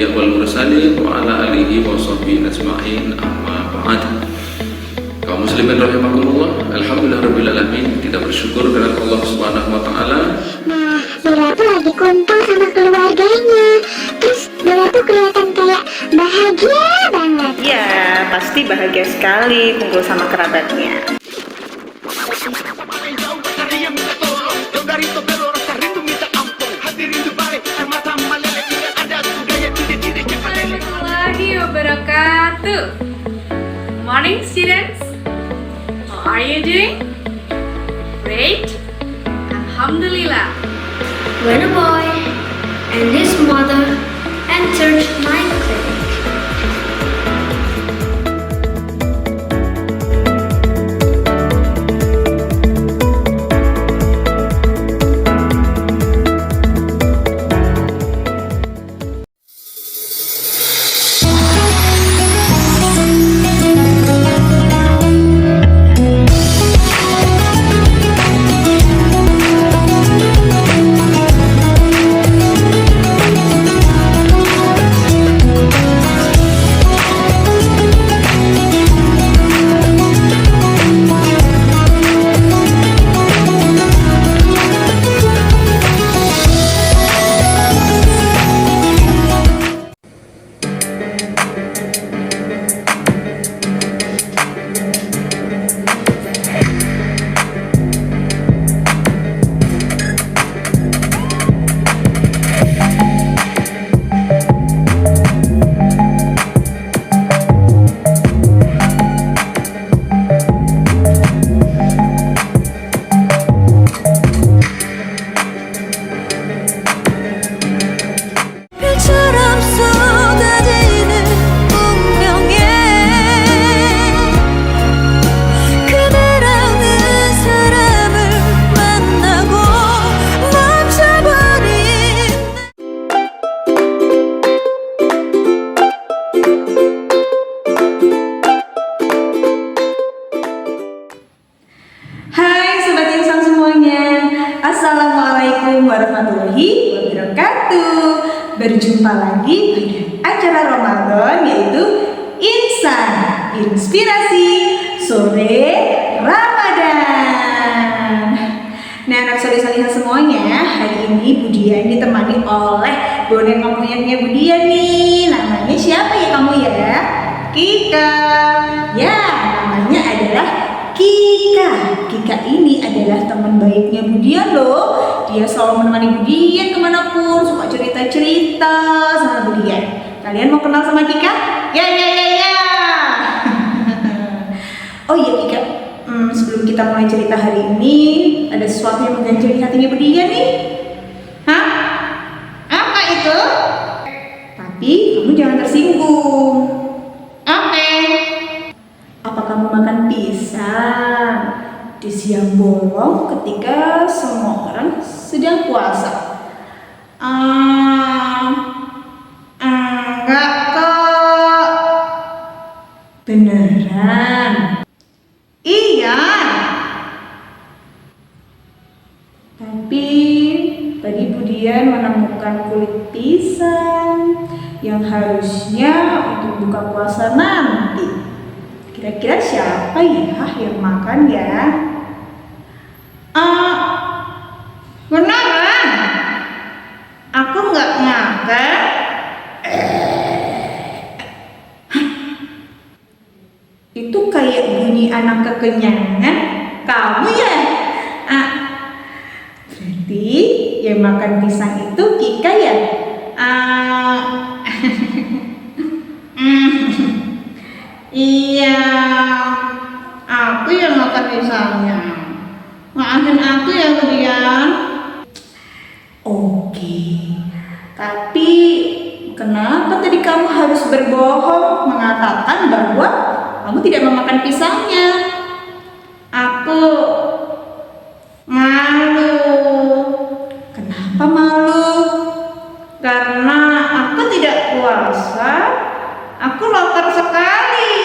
anbiya wal mursalin wa ala alihi wa sahbihi ajma'in, amma ba'd. Kaum muslimin rahimakumullah, alhamdulillahirabbil alamin, kita bersyukur kepada Allah Subhanahu wa taala. Nah, Bella tuh lagi kumpul sama keluarganya. Terus Bella tuh kelihatan kayak bahagia banget. Ya, pasti bahagia sekali kumpul sama kerabatnya. Warahmatullahi wabarakatuh. Morning students. How are you doing? Great. Alhamdulillah. When a boy and his mother entered my clinic. Assalamualaikum warahmatullahi wabarakatuh. Berjumpa lagi pada acara Ramadan, yaitu Insan Inspirasi Sore Ramadan. Nah, anak soleh-solehah semuanya, hari ini Budian ditemani oleh boneka monyetnya Budian nih. Namanya siapa ya kamu ya? Kika. Ya, namanya adalah Kika. Kika ini adalah teman baiknya Budian loh. Dia selalu menemani Budian kemanapun, suka cerita-cerita sama Budian. Kalian mau kenal sama Kika? Ya. Oh iya Kika, sebelum kita mulai cerita hari ini, ada sesuatu yang mengganjali hatinya Budian nih. Hah? Apa itu? Tapi kamu jangan tersinggung. Oke. Apa kamu makan pisang di siang bolong ketika semua orang sedang puasa? Enggak kok. Beneran? Iya. Tapi tadi Budian menemukan kulit pisang yang harusnya untuk buka puasa nanti. Kira-kira siapa ya yang makan ya? Beneran? Aku nggak makan. Itu kayak bunyi anak kekenyangan. Kamu ya? Berarti yang makan pisang itu Kika ya? Iya, aku yang makan pisangnya. Maafin aku ya Budian. Oke, tapi kenapa tadi kamu harus berbohong mengatakan bahwa kamu tidak memakan pisangnya? Aku malu. Kenapa malu? Karena aku tidak puasa. Aku lapar sekali.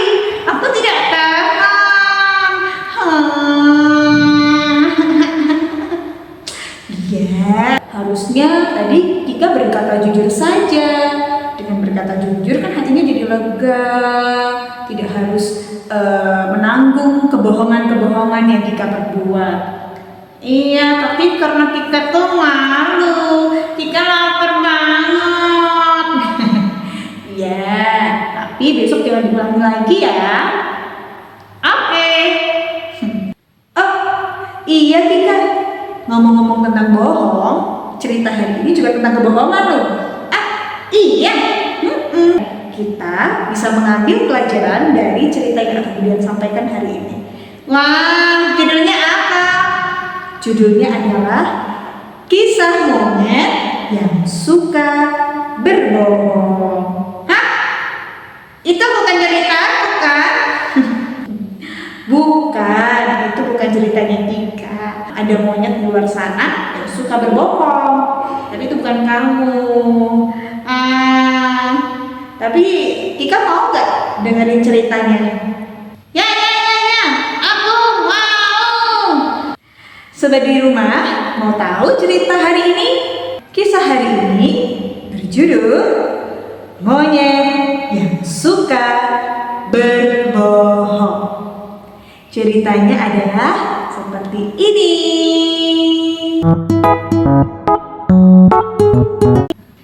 Aku tidak tahan. Iya, harusnya tadi Kika berkata jujur saja. Dengan berkata jujur kan hatinya jadi lega, tidak harus menanggung kebohongan-kebohongan yang Kika perbuat. Iya, tapi karena Kika tuh malu, Kika lapar banget. Ya, tapi besok jangan diulangi lagi ya. Oke. Oh, iya Kika. Ngomong-ngomong tentang bohong, cerita hari ini juga tentang kebohongan loh. Iya. Kita bisa mengambil pelajaran dari cerita yang akan Budian sampaikan hari ini. Wah, judulnya apa? Judulnya adalah Kisah Monyet yang Suka Berbohong. Hah? Itu bukan cerita aku kan? Bukan, itu bukan ceritanya Kika. Ada monyet di luar sana yang suka berbohong. Tapi itu bukan kamu. Tapi Kika mau gak dengerin ceritanya? Ya, aku mau. Sobat di rumah, mau tahu cerita hari ini? Kisah hari ini berjudul Monyet yang Suka Berbohong. Ceritanya adalah seperti ini.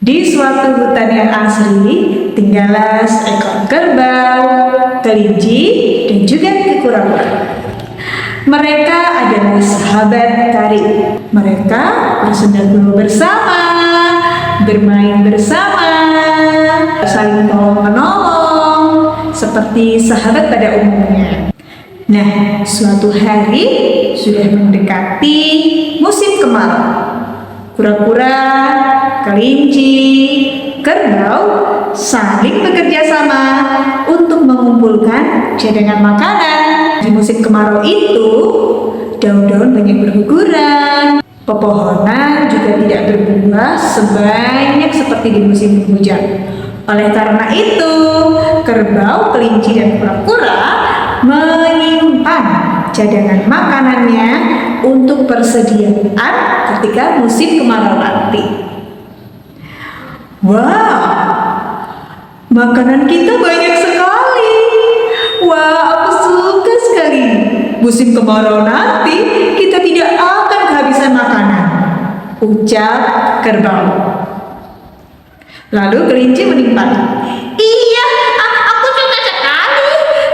Di suatu hutan yang asri, tinggallah seekor kerbau, kelinci, dan juga kura-kura. Mereka adalah sahabat karib. Mereka bersendaguru bersama, bermain bersama, saling tolong-menolong, seperti sahabat pada umumnya. Nah, suatu hari sudah mendekati musim kemarau. Kura-kura, kelinci, kerbau saling bekerja sama untuk mengumpulkan cadangan makanan. Di musim kemarau itu, daun-daun banyak berguguran, pepohonan juga tidak berbuah sebanyak seperti di musim hujan. Oleh karena itu, kerbau, kelinci, dan kura-kura menyimpan cadangan makanannya untuk persediaan ketika musim kemarau nanti. Wow, makanan kita banyak sekali. Wah, aku suka sekali. Musim kemarau nanti kita tidak akan kehabisan makanan, ucap kerbau. Lalu kelinci menimpali. Iya, aku suka sekali.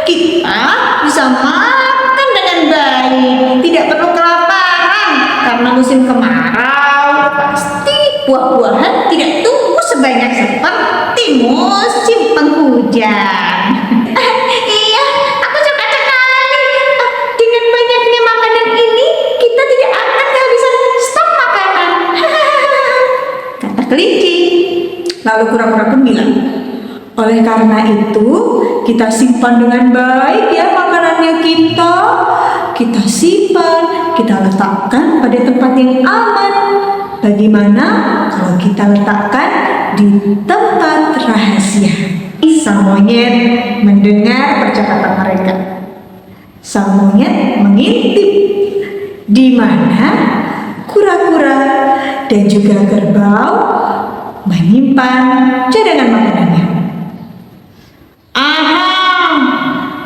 Kita bisa makan dengan baik, tidak perlu kelaparan karena musim kemarau pasti buah-buahan tidak tumbuh sebanyak seperti musim penghujan. Iya, aku suka sekali. Dengan banyaknya makanan ini, kita tidak akan kehabisan stok makanan. Kata kelinci. Lalu kura-kura pun bilang, oleh karena itu, kita simpan dengan baik ya makanannya kita. Kita simpan, kita letakkan pada tempat yang aman. Bagaimana kalau kita letakkan di tempat rahasia? Sang monyet mendengar percakapan mereka. Sang monyet mengintip di mana kura-kura dan juga kerbau menyimpan cadangan makanannya.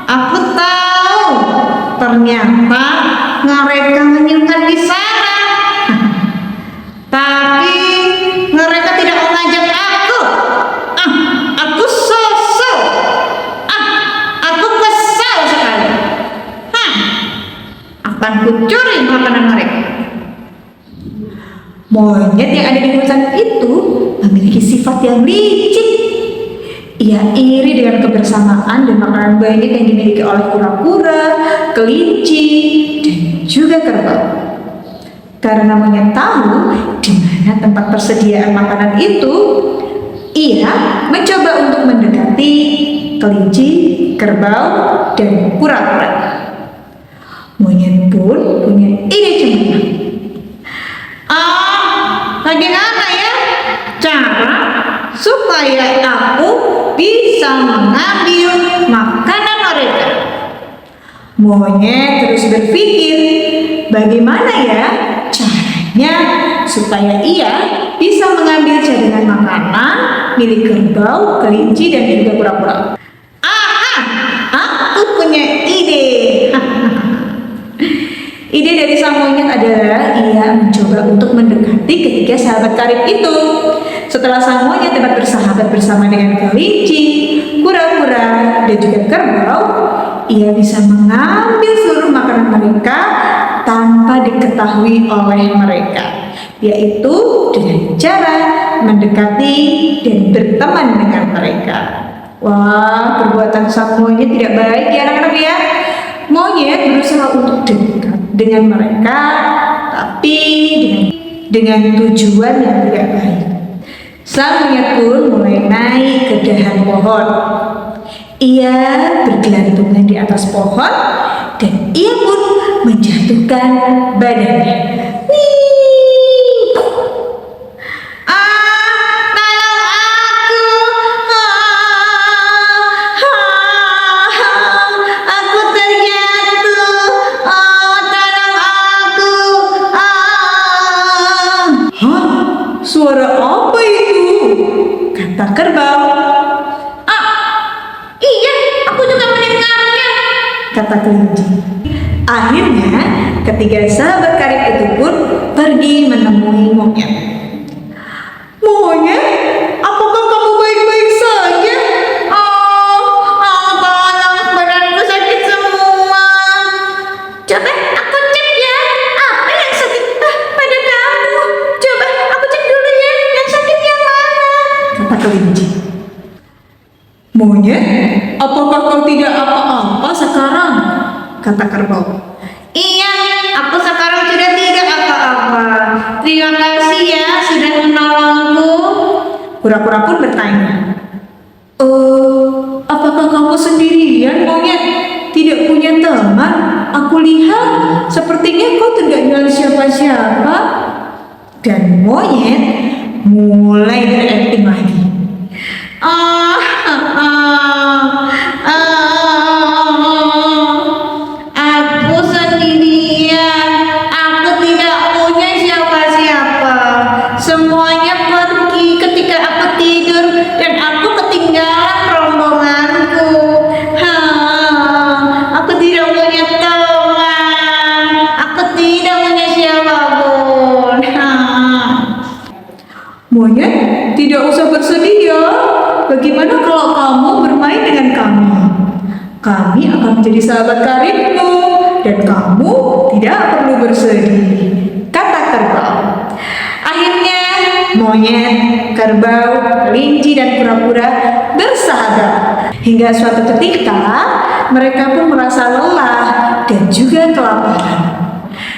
Aku tahu. Ternyata mereka menyimpan di sana. Tapi mereka tidak mengajak aku. Aku sosok. Aku kesal sekali. Akan kucuri makanan mereka. Monyet yang ada di hutan itu memiliki sifat yang licik. Ia iri dengan kebersamaan dan makanan banyak yang dimiliki oleh kura-kura, kelinci, dan juga kerbau. Karena monyet tahu di mana tempat persediaan makanan itu, ia mencoba untuk mendekati kelinci, kerbau, dan kura-kura. Monyet pun punya ide cemerlang. Bagaimana ya cara supaya aku bisa mengambil makanan mereka? Monyet terus berpikir, bagaimana ya caranya supaya ia bisa mengambil cadangan makanan milik kerbau, kelinci, dan juga kura-kura. Aku punya ide. Ide dari sang monyet adalah ia mencoba untuk mendekati ketiga sahabat karib itu. Setelah sang monyet dapat bersahabat bersama dengan kelinci, kura-kura, dan juga kerbau, ia bisa mengambil seluruh makanan mereka tanpa diketahui oleh mereka, yaitu dengan cara mendekati dan berteman dengan mereka. Wah, perbuatan sang monyet tidak baik ya anak-anak ya. Monyet berusaha untuk dekat dengan mereka, tapi dengan tujuan yang tidak baik. Sang monyet pun mulai naik ke dahan pohon. Ia bergelantungan di atas pohon dan ia pun menjatuhkan badannya. Suara apa itu? Kata kerbau. Iya, aku juga mendengarnya, kata kelinci. Akhirnya, ketiga sahabat karib itu pun pergi menemui monyet. Monyet, apakah kamu baik-baik saja? Tolong, badanku sakit semua. Coba aku cek ya, apa yang sakit pada kamu? Coba aku cek dulu ya, yang sakit yang mana? Kata kelinci. Monyet, apakah kau tidak apa-apa sekarang? Kata kerbau. Iya, aku sekarang sudah tidak apa-apa. Terima kasih ya sudah menolongku. Kura-kura pun bertanya. Apakah kamu sendirian, monyet? Tidak punya teman? Aku lihat sepertinya kau tidak dengan siapa-siapa. Dan monyet mulai berakting lagi. Aku sendirian. Aku tidak punya siapa-siapa. Semuanya pergi ketika aku tidur dan aku ketinggalan rombonganku. Aku tidak punya teman. Aku tidak punya siapapun. Monyet, tidak usah bersedih ya. Bagaimana kalau kamu bermain dengan kami? Kami akan menjadi sahabat karibmu dan kamu tidak perlu bersedih, kata kerbau. Akhirnya monyet, kerbau, kelinci, dan kura-kura bersahabat. Hingga suatu ketika mereka pun merasa lelah dan juga kelaparan.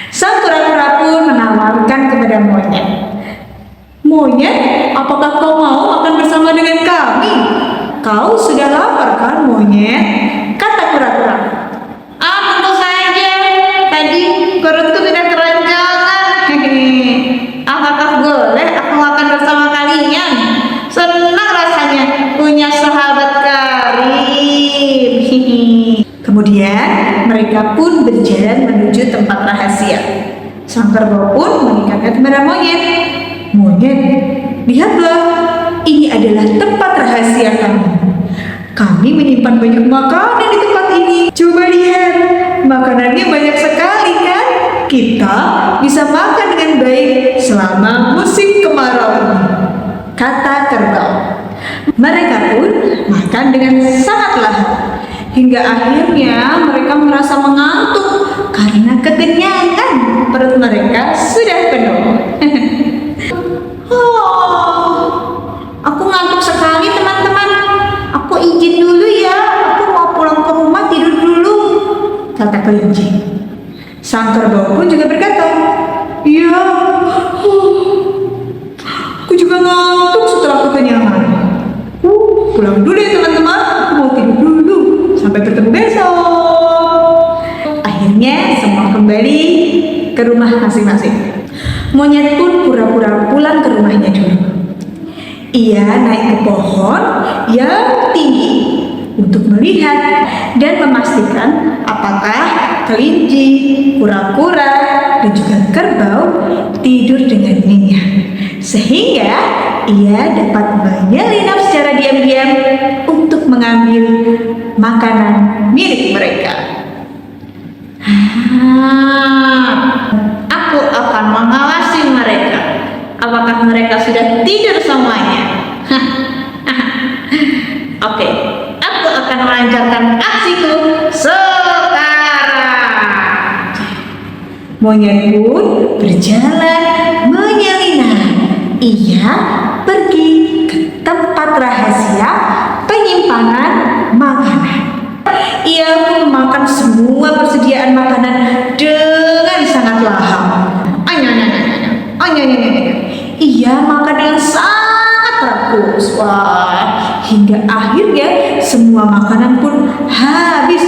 Sang kura-kura pun menawarkan kepada monyet. Monyet, apakah kau mau makan bersama dengan kami? Kau sudah lapar kan, monyet? Kata kura-kura. Tentu saja. Tadi perutku sudah keroncongan. Apakah boleh aku makan bersama kalian? Senang rasanya punya sahabat karib. Kemudian mereka pun berjalan menuju tempat rahasia. Sang kerbau pun mengingatkan kepada monyet. Monyet, lihatlah, ini adalah tempat rahasia kami. Kami menyimpan banyak makanan di tempat ini. Coba lihat, makanannya banyak sekali kan? Kita bisa makan dengan baik selama musim kemarau ini, kata kerbau. Mereka pun makan dengan sangat lahap. Hingga akhirnya mereka merasa mengantuk karena kekenyangan. Perut mereka sudah penuh. Aku ngantuk sekali teman-teman. Aku izin dulu ya. Aku mau pulang ke rumah tidur dulu, kata kelinci. Sang kerbau pun juga berkata, iya, aku juga ngantuk setelah kekenyangan. Pulang dulu ya teman-teman. Aku mau tidur dulu. Sampai bertemu besok. Akhirnya semua kembali ke rumah masing-masing. Monyet pun pura-pura pulang ke rumahnya dulu. Ia naik ke pohon yang tinggi untuk melihat dan memastikan apakah kelinci, kura-kura, dan juga kerbau tidur dengan nyenyak. ia dapat menyelinap secara diam-diam untuk mengambil makanan milik mereka. Aku akan mengawasi mereka. Apakah mereka sudah tidur semuanya? Oke, aku akan melancarkan aksiku sekarang. Monyet pun berjalan menyelinap. Ia pergi ke tempat rahasia penyimpanan makanan. Ia pun memakan semua persediaan makanan dengan sangat lahap. Ia makan dengan sangat rakus. Wah, hingga akhirnya semua makanan pun habis.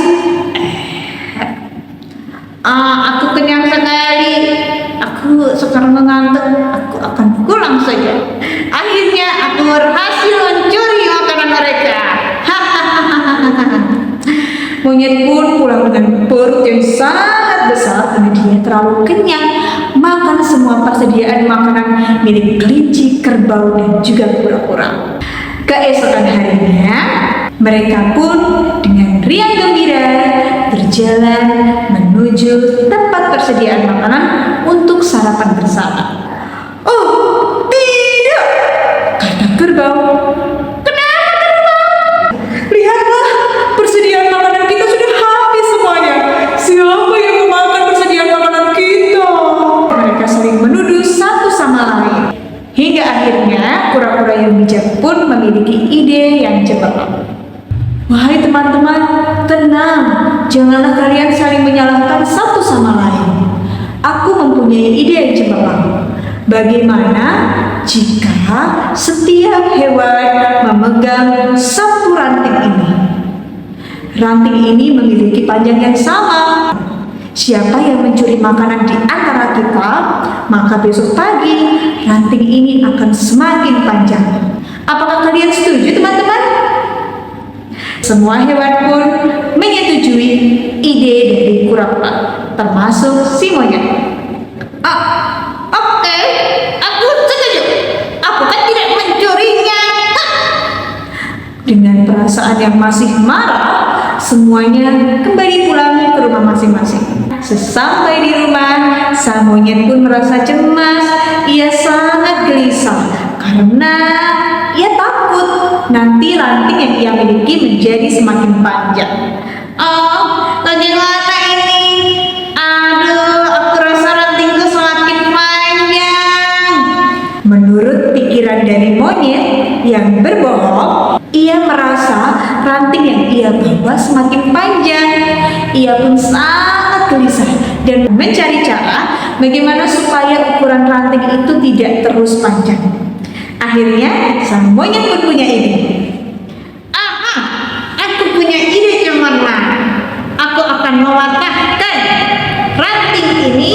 Aku kenyang sekali. Aku sekarang mengantuk. Aku akan pulang saja. Akhirnya aku berhasil mencuri makanan mereka. Monyet pun pulang dengan perut yang sangat besar karena dia terlalu kenyang makan semua persediaan makanan milik kelinci, kerbau, dan juga kura-kura. Keesokan harinya, mereka pun dengan riang gembira berjalan menuju tempat persediaan makanan untuk sarapan bersama. Oh, tidak, kata kerbau. Kenapa, kerbau? Lihatlah, persediaan makanan kita sudah habis semuanya. Siapa yang memakan persediaan makanan kita? Mereka saling menuduh satu sama lain. Hingga akhirnya kura-kura yang bijak pun memiliki ide yang cemerlang. Wahai teman-teman, tenang, janganlah kalian saling menyalahkan satu sama lain. Aku mempunyai ide yang cemerlang. Bagaimana jika setiap hewan memegang satu ranting ini? Ranting ini memiliki panjang yang sama. Siapa yang mencuri makanan di antara kita, maka besok pagi ranting ini akan semakin panjang. Apakah kalian setuju, teman-teman? Semua hewan pun menyetujui ide dari kura-kura, termasuk si monyet. Oke, aku setuju. Aku kan tidak mencurinya. Dengan perasaan yang masih marah, semuanya kembali pulang ke rumah masing-masing. Sesampai di rumah, sang monyet pun merasa cemas. Ia sangat gelisah karena ia takut nanti ranting yang ia miliki menjadi semakin panjang. Oh, bagaimana ini? Aduh, aku rasa rantingku semakin panjang. Menurut pikiran dari monyet yang berbohong, ia merasa ranting yang ia bawa semakin panjang. Ia pun sangat gelisah dan mencari cara bagaimana supaya ukuran ranting itu tidak terus panjang. Akhirnya sang monyet pun punya ide. Aku punya ide cemerlang. Aku akan mematahkan ranting ini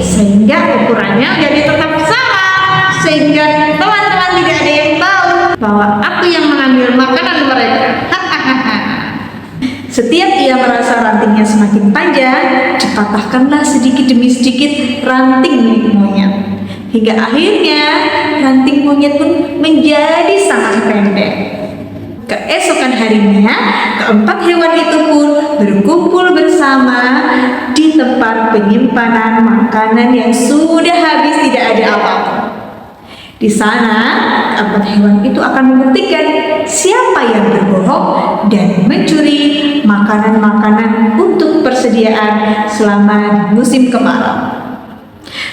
sehingga ukurannya jadi tetap sama, sehingga teman-teman tidak ada yang tahu bahwa aku yang mengambil makanan mereka. Setiap ia merasa rantingnya semakin panjang, dipatahkanlah sedikit demi sedikit ranting milik monyet. Hingga akhirnya ranting monyet pun menjadi sangat pendek. Keesokan harinya, keempat hewan itu pun berkumpul bersama di tempat penyimpanan makanan yang sudah habis tidak ada apa-apa. Di sana, keempat hewan itu akan membuktikan siapa yang berbohong dan mencuri makanan-makanan untuk persediaan selama musim kemarau.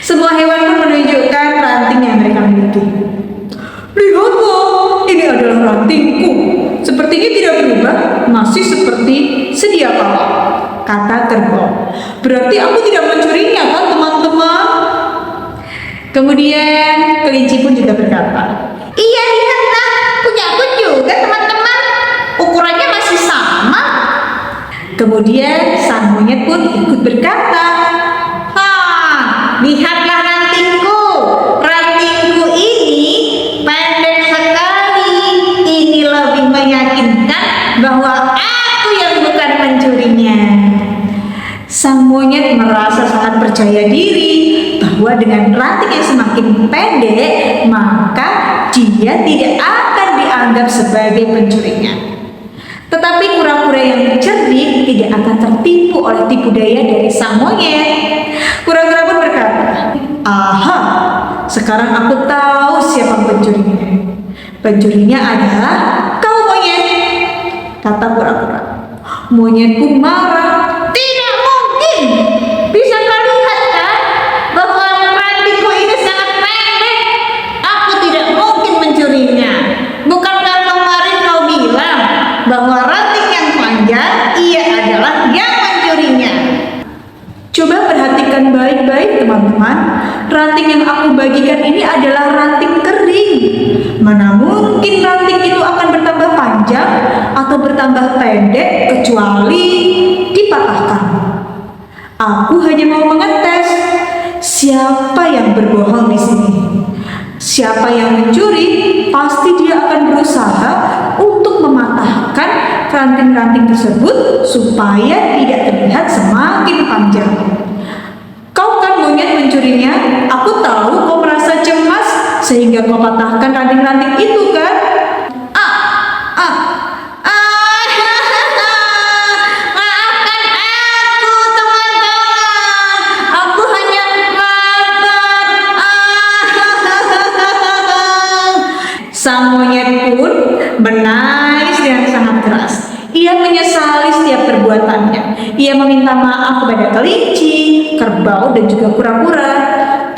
Semua hewan pun menunjukkan ranting yang mereka miliki. Lihatlah, ini adalah rantingku. Sepertinya tidak berubah, masih seperti sedia kala, kata kerbau. Berarti aku tidak mencurinya kan, teman-teman? Kemudian kelinci pun juga berkata, iya, lihatlah, punya aku juga, teman-teman. Ukurannya masih sama. Kemudian sang monyet pun ikut berkata, lihatlah rantingku. Rantingku ini pendek sekali. Ini lebih meyakinkan bahwa aku yang bukan mencurinya. Sang monyet merasa sangat percaya diri bahwa dengan ranting yang semakin pendek, maka dia tidak akan dianggap sebagai pencurinya. Tetapi kura-kura yang cerdik tidak akan tertipu oleh tipu daya dari sang monyet. Kura-kura pun berkata, "Aha, sekarang aku tahu siapa pencurinya. Pencurinya adalah kau monyet," kata kura-kura. Monyet pun marah. "Tidak mungkin. Bisa kau lihat kan bahwa rantingku ini sangat pendek. Aku tidak mungkin mencurinya. Bukankah kemarin kau bilang bahwa ranting yang panjang ia adalah yang mencurinya?" Coba perhatikan baik-baik teman-teman. Ranting yang aku bagikan ini adalah ranting kering. Mana mungkin ranting itu akan bertambah panjang atau bertambah pendek kecuali dipatahkan. Aku hanya mau mengetes siapa yang berbohong di sini. Siapa yang mencuri, pasti dia akan berusaha untuk mematahkan ranting-ranting tersebut supaya tidak terlihat semakin panjang. Kau kan monyet mencurinya, aku tahu kau merasa cemas sehingga kau patahkan ranting-ranting itu kan? Maafkan aku teman-teman, aku hanya Sang monyet pun menangis dengan sangat keras. Ia menyesali setiap perbuatannya. Ia meminta maaf kepada kelinci, kerbau, dan juga kura-kura.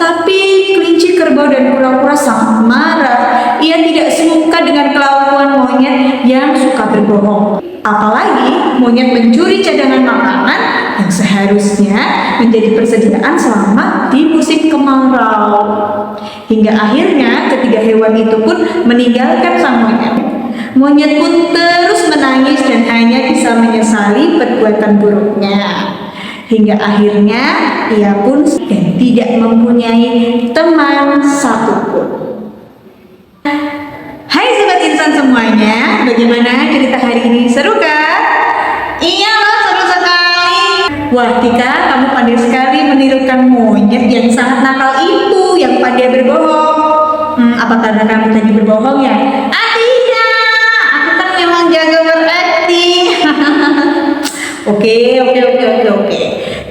Tapi kelinci, kerbau, dan kura-kura sangat marah. Ia tidak suka dengan kelakuan monyet yang suka berbohong. Apalagi monyet mencuri cadangan makanan yang seharusnya menjadi persediaan selama di musim kemarau. Hingga akhirnya ketiga hewan itu pun meninggalkan sang monyet. Monyet pun terus menangis dan hanya bisa menyesali perbuatan buruknya. Hingga akhirnya ia pun tidak mempunyai teman satupun. Hai sobat insan semuanya, bagaimana cerita hari ini? Seru kan? Iya loh, seru sekali. Wah Tika, kamu pandai sekali menirukan monyet yang sangat nakal itu, yang pandai berbohong. Apa karena kamu tadi berbohong ya? Tidak, aku kan memang jago berakting. Oke.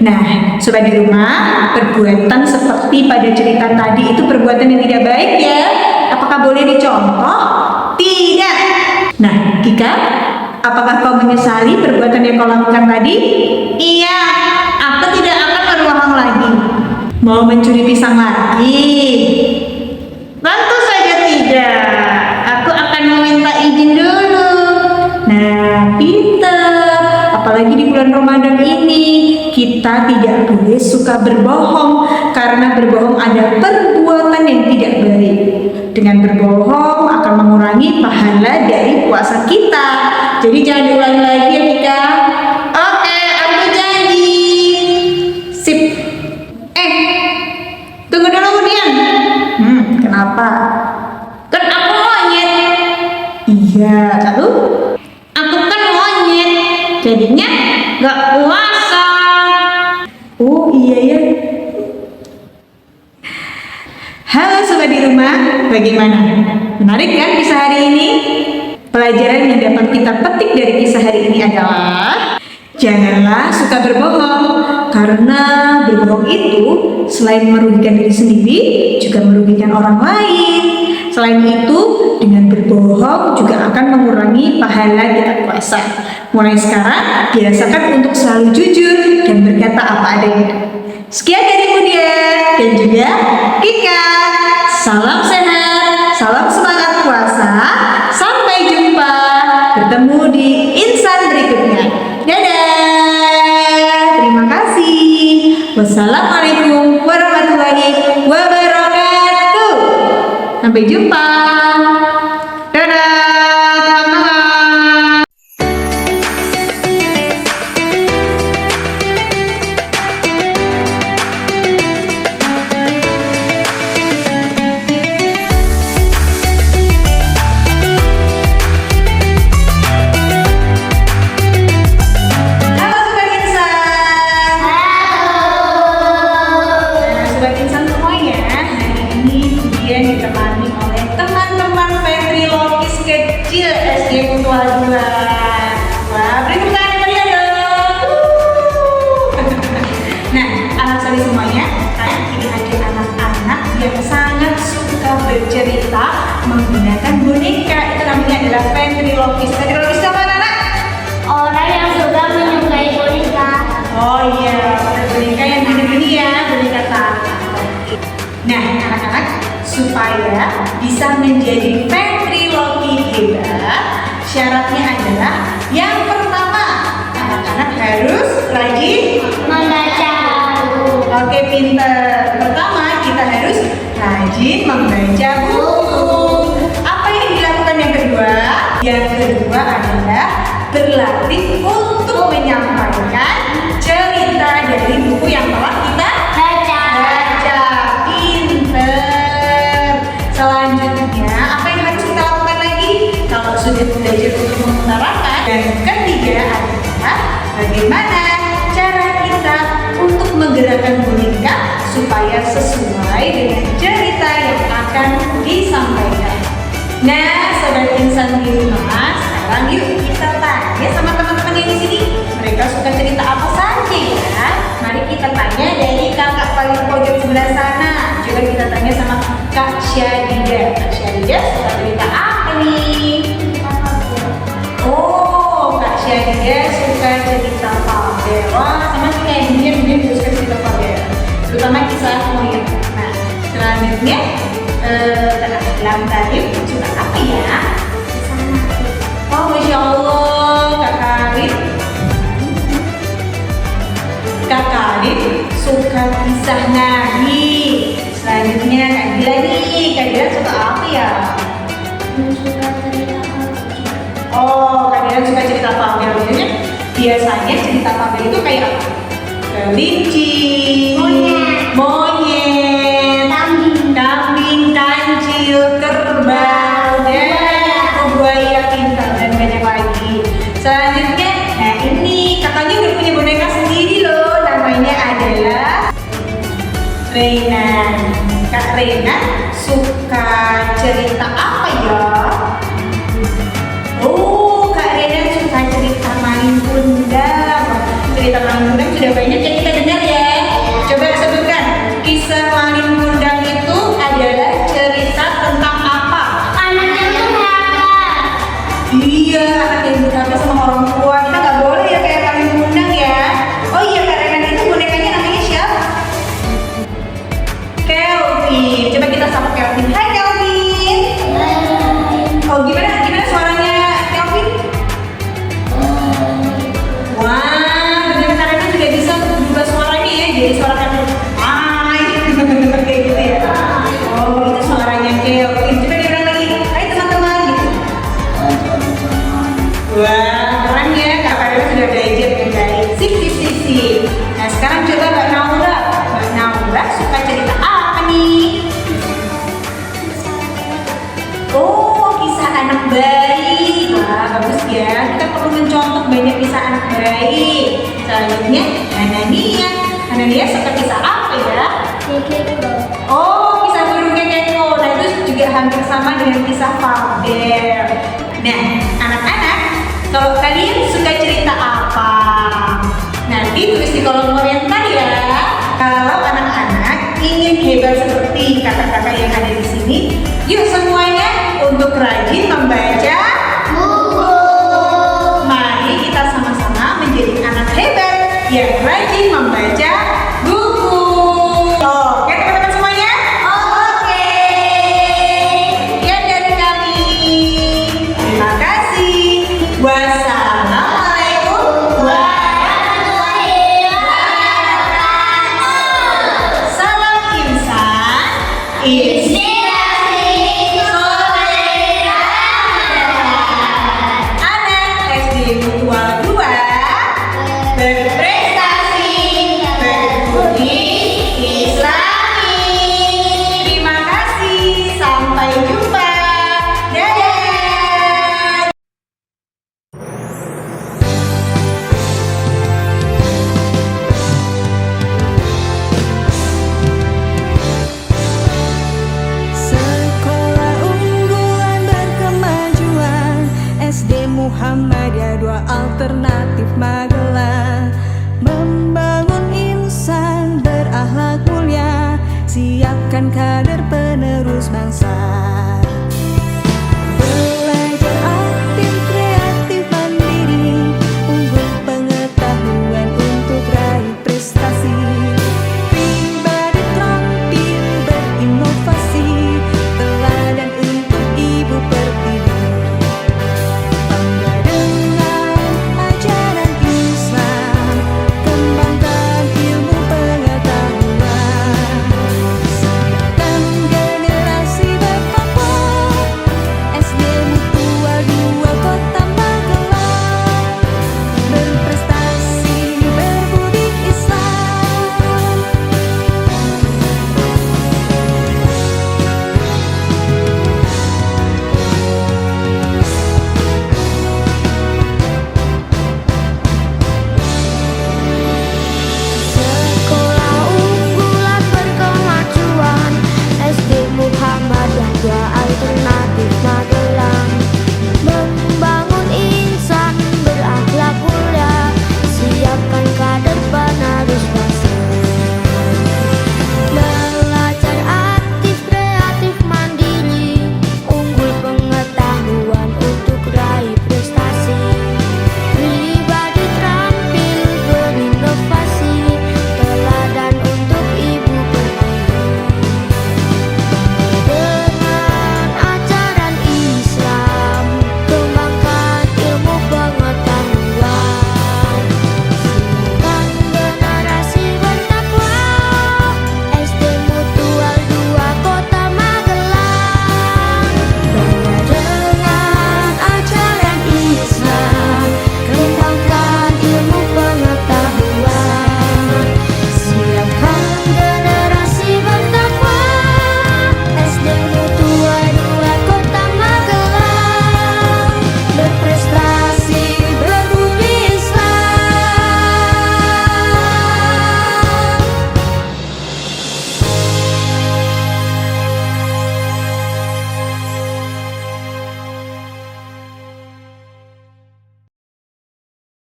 Nah, sobat di rumah, perbuatan seperti pada cerita tadi itu perbuatan yang tidak baik ya. Apakah boleh dicontoh? Tidak. Nah, Kika, apakah kau menyesali perbuatan yang kau lakukan tadi? Iya, aku tidak akan berbohong lagi. Mau mencuri pisang lagi? Tentu saja tidak. Aku akan meminta izin dulu. Nah, pinter. Apalagi di bulan Ramadan ini, kita tidak boleh suka berbohong karena berbohong ada perbuatan yang tidak baik. Dengan berbohong akan mengurangi pahala dari puasa kita. Jadi jangan diulangi lagi ya Tika. Oke, aku janji. Sip. Tunggu dulu Dian. Kenapa? Kan aku monyet. Iya, lalu? Aku kan monyet. Jadinya gak puasa. Oh iya ya. Halo sobat di rumah, bagaimana? Menarik kan kisah hari ini? Pelajaran yang dapat kita petik dari kisah hari ini adalah janganlah suka berbohong, karena berbohong itu selain merugikan diri sendiri juga merugikan orang lain. Selain itu, dengan berbohong juga akan mengurangi pahala kita puasa. Mulai sekarang, biasakan untuk selalu jujur dan berkata apa adanya. Sekian dari Budian dan juga Kika. Salam sehat, salam semangat puasa. Sampai jumpa, bertemu di insan berikutnya. Dadah, terima kasih. Wassalamualaikum warahmatullahi wabarakatuh. Sampai jumpa. Dadah, teman-teman. Halo Sobat Insan. Sobat Insan semuanya, hari ini Budian ditemani oleh teman-teman Nah, anak-anak, supaya bisa menjadi ventriloquist hebat, syaratnya adalah yang pertama, anak-anak harus rajin Membaca. Oke, pinter. Pertama, kita harus rajin membaca buku. Apa yang dilakukan yang kedua? Yang kedua adalah berlatih untuk menyampaikan cerita dari buku yang telah kita Baca. baca. Pinter. Selanjutnya, apa yang harus kita lakukan lagi? Kalau sudah belajar untuk mengutarakan. Yang ketiga adalah bagaimana cara kita untuk menggerakkan boneka supaya sesuai dengan cerita yang akan disampaikan. Nah, sobat insan di rumah, sekarang yuk kita tanya sama teman-teman yang di sini. Mereka suka cerita apa saja ya? Mari kita tanya dari kakak paling pojok sebelah sana. Coba kita tanya sama Kak Syadida. Kak Syadida suka cerita apa nih? Oh, Kak Syadida suka cerita fabel. Wah, sama sih kayak dia juga suka cerita fabel. Terutama kisah Moira. Nah, selanjutnya dalam tadi suka apa ya? Oh, Masya Allah, Kak Karin. Kak Karin suka kisah Nabi. Selanjutnya Kak Dila nih. Kak Dila suka apa ya? Oh, Kak Dila suka cerita fabel. Biasanya cerita fabel itu kayak apa? Kelinci, monyet, kambing, kancil, kerbau, buaya pintar, dan banyak lagi. Selanjutnya, nah ini kakaknya udah punya boneka sendiri loh. Namanya adalah Reina. Kak Reina suka cerita apa ya? Oh, Kak Reina suka cerita maling kundang. Cerita maling kundang sudah banyak yang kita dengar ya. Coba sebutkan, kisah maling kundang itu adalah cerita tentang apa? Anak yang durhaka. Iya, anak yang durhaka sama orang tua. Kita nggak boleh ya kayak maling kundang ya. Oh iya, Kak Renan itu bonekanya namanya siapa? Kelvin. Coba kita sapa Kelvin. Hai Kelvin. Oh gimana suaranya Kelvin? Wah, dengan Kak Renan juga bisa berubah suaranya ya. Jadi suara Kelvin. Hai. Kayak gitu ya. Oh itu suaranya Kelvin. Coba diulang lagi. Hai teman-teman gitu. Wah, keren ya. Kak Renan sudah belajar dengan baik. Sip. Nah sekarang coba Mbak Naura. Mbak Naura suka cerita apa nih? Oh, kisah anak bayi. Wah, bagus ya. Kita perlu mencontoh banyak kisah anak bayi. Selanjutnya, Anania suka kisah apa ya? Oh, kisah burung kekeko. Nah, itu juga hampir sama dengan kisah fabel. Nah, anak-anak, kalau kalian suka cerita apa? Nanti tulis di kolom komentar ya. Kalau anak-anak ingin hebat seperti kakak-kakak yang ada di sini, yuk semuanya untuk rajin membaca buku. Mari kita sama-sama menjadi anak hebat yang rajin membaca buku. Oke teman-teman semuanya? Oke. Sekian dari kami. Terima kasih. Wassalamualaikum warahmatullahi wabarakatuh. Salam insan. Inspirasi soleh anak SD Mutual 2 berprestasi berbudi Islami. Terima kasih, sampai jumpa. Dadah. Sekolah unggulan berkemajuan SD Muhammadiyah 2 Alternatif Magelang, membangun insan berakhlak mulia, siapkan kader penerus bangsa.